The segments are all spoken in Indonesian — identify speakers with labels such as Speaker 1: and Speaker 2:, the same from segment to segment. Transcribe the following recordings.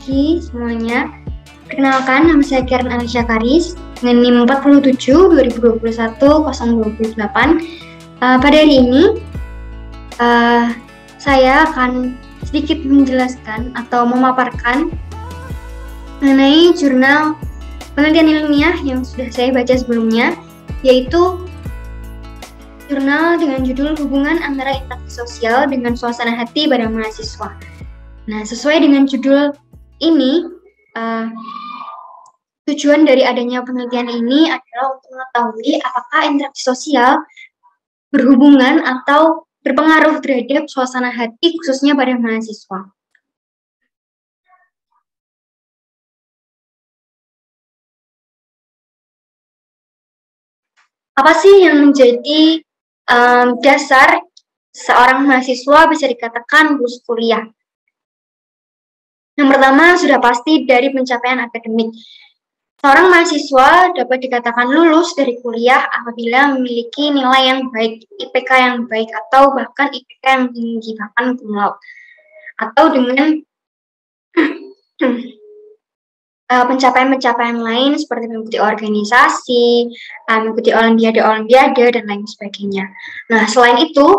Speaker 1: pagi semuanya. Perkenalkan, nama saya Karen Alicia Karis dengan NIM 47 2021 028. Pada hari ini, saya akan sedikit menjelaskan atau memaparkan mengenai jurnal penelitian ilmiah yang sudah saya baca sebelumnya, yaitu jurnal dengan judul Hubungan Antara Interaksi Sosial dengan Suasana Hati pada Mahasiswa. Nah, sesuai dengan judul ini, tujuan dari adanya penelitian ini adalah untuk mengetahui apakah interaksi sosial berhubungan atau berpengaruh terhadap suasana hati khususnya pada mahasiswa. Apa sih yang menjadi dasar seorang mahasiswa bisa dikatakan lulus kuliah? Yang pertama sudah pasti dari pencapaian akademik. Seorang mahasiswa dapat dikatakan lulus dari kuliah apabila memiliki nilai yang baik, IPK yang baik, atau bahkan IPK yang tinggi, bahkan cum laude. Atau dengan pencapaian-pencapaian lain seperti mengikuti organisasi, mengikuti olimpiade, dan lain sebagainya. Nah, selain itu,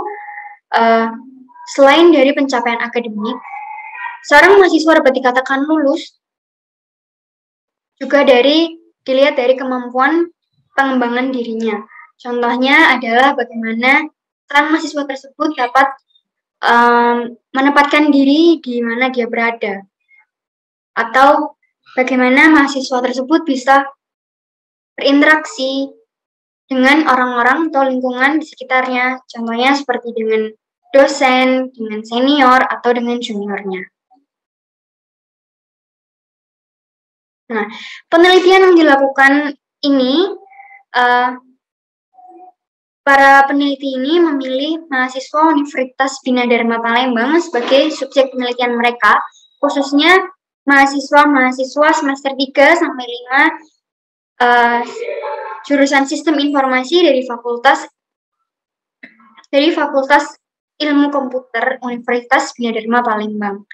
Speaker 1: selain dari pencapaian akademik, seorang mahasiswa dapat dikatakan lulus juga dilihat dari kemampuan pengembangan dirinya. Contohnya adalah bagaimana seorang mahasiswa tersebut dapat menempatkan diri di mana dia berada, atau bagaimana mahasiswa tersebut bisa berinteraksi dengan orang-orang atau lingkungan di sekitarnya, contohnya seperti dengan dosen, dengan senior, atau dengan juniornya. Nah, penelitian yang dilakukan ini, para peneliti ini memilih mahasiswa Universitas Bina Dharma Palembang sebagai subjek penelitian mereka, khususnya mahasiswa-mahasiswa semester 3 sampai 5 jurusan Sistem Informasi dari Fakultas Ilmu Komputer Universitas Bina Dharma Palembang.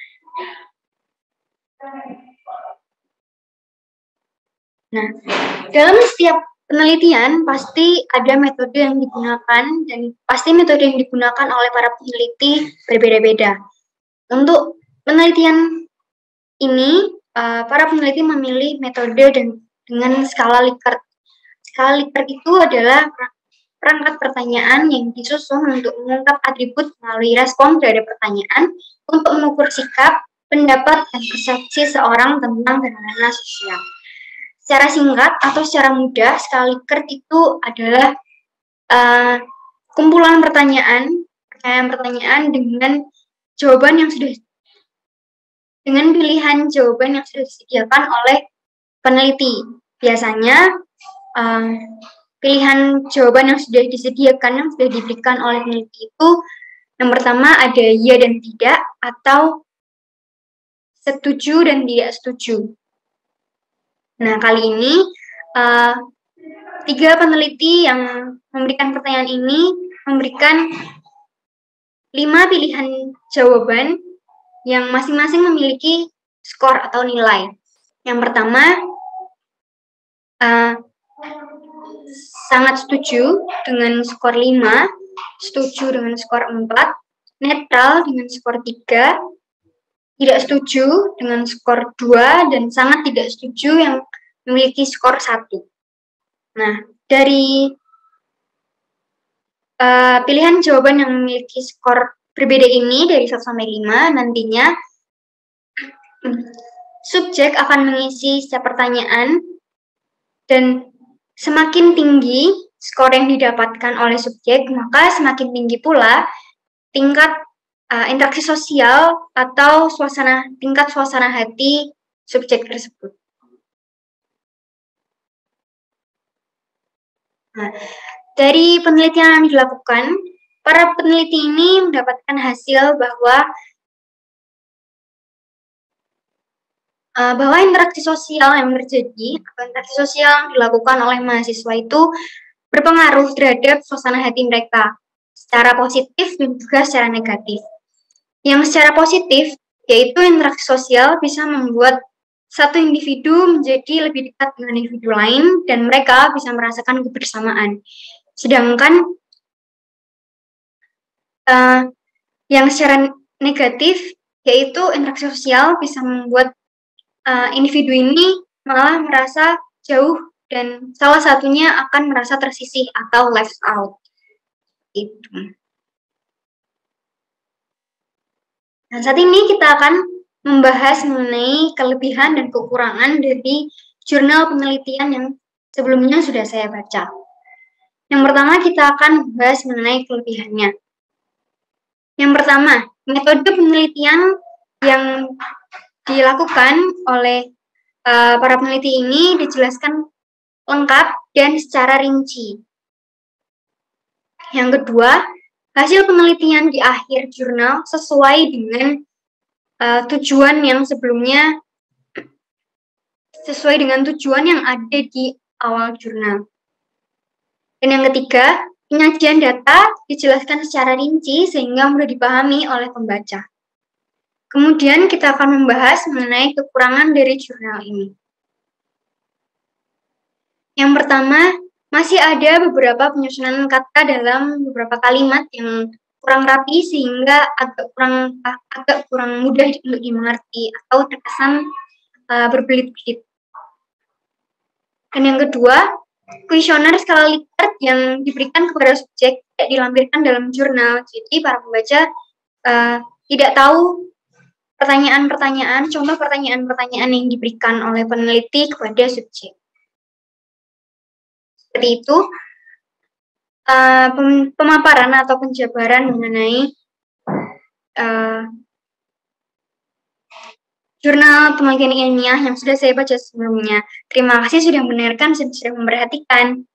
Speaker 1: Nah, dalam setiap penelitian pasti ada metode yang digunakan, dan pasti metode yang digunakan oleh para peneliti berbeda-beda. Untuk penelitian ini, para peneliti memilih metode dengan skala Likert. Skala Likert itu adalah perangkat pertanyaan yang disusun untuk mengungkap atribut melalui respon terhadap pertanyaan untuk mengukur sikap, pendapat, dan persepsi seorang tentang fenomena sosial. Secara singkat atau secara mudah, skala Likert itu adalah kumpulan pertanyaan dengan pilihan jawaban yang sudah disediakan oleh peneliti. Biasanya pilihan jawaban yang sudah disediakan, yang sudah diberikan oleh peneliti itu, yang pertama ada ya dan tidak, atau setuju dan tidak setuju. Nah, kali ini 3 peneliti yang memberikan pertanyaan ini memberikan 5 pilihan jawaban yang masing-masing memiliki skor atau nilai. Yang pertama, sangat setuju dengan skor 5, setuju dengan skor 4, netral dengan skor 3, tidak setuju dengan skor 2, dan sangat tidak setuju yang memiliki skor 1. Nah, dari pilihan jawaban yang memiliki skor berbeda ini dari 1 sampai 5, nantinya subjek akan mengisi setiap pertanyaan, dan semakin tinggi skor yang didapatkan oleh subjek, maka semakin tinggi pula tingkat interaksi sosial atau tingkat suasana hati subjek tersebut. Nah, dari penelitian yang dilakukan, para peneliti ini mendapatkan hasil bahwa interaksi sosial yang terjadi atau interaksi sosial yang dilakukan oleh mahasiswa itu berpengaruh terhadap suasana hati mereka secara positif dan juga secara negatif. Yang secara positif yaitu interaksi sosial bisa membuat satu individu menjadi lebih dekat dengan individu lain dan mereka bisa merasakan kebersamaan. Sedangkan yang secara negatif, yaitu interaksi sosial bisa membuat individu ini malah merasa jauh dan salah satunya akan merasa tersisih atau left out. Itu. Nah, saat ini kita akan membahas mengenai kelebihan dan kekurangan dari jurnal penelitian yang sebelumnya sudah saya baca. Yang pertama kita akan membahas mengenai kelebihannya. Yang pertama, metode penelitian yang dilakukan oleh para peneliti ini dijelaskan lengkap dan secara rinci. Yang kedua, hasil penelitian di akhir jurnal sesuai dengan tujuan yang sebelumnya, sesuai dengan tujuan yang ada di awal jurnal. Dan yang ketiga, penyajian data dijelaskan secara rinci sehingga mudah dipahami oleh pembaca. Kemudian kita akan membahas mengenai kekurangan dari jurnal ini. Yang pertama, masih ada beberapa penyusunan kata dalam beberapa kalimat yang kurang rapi sehingga agak kurang mudah untuk dimengerti atau terkesan berbelit-belit. Dan yang kedua, kuesioner skala Likert yang diberikan kepada subjek tidak dilampirkan dalam jurnal. Jadi para pembaca tidak tahu contoh pertanyaan-pertanyaan yang diberikan oleh peneliti kepada subjek. Seperti itu, pemaparan atau penjabaran mengenai jurnal penelitian ilmiah yang sudah saya baca sebelumnya. Terima kasih sudah mendengarkan dan sudah memperhatikan.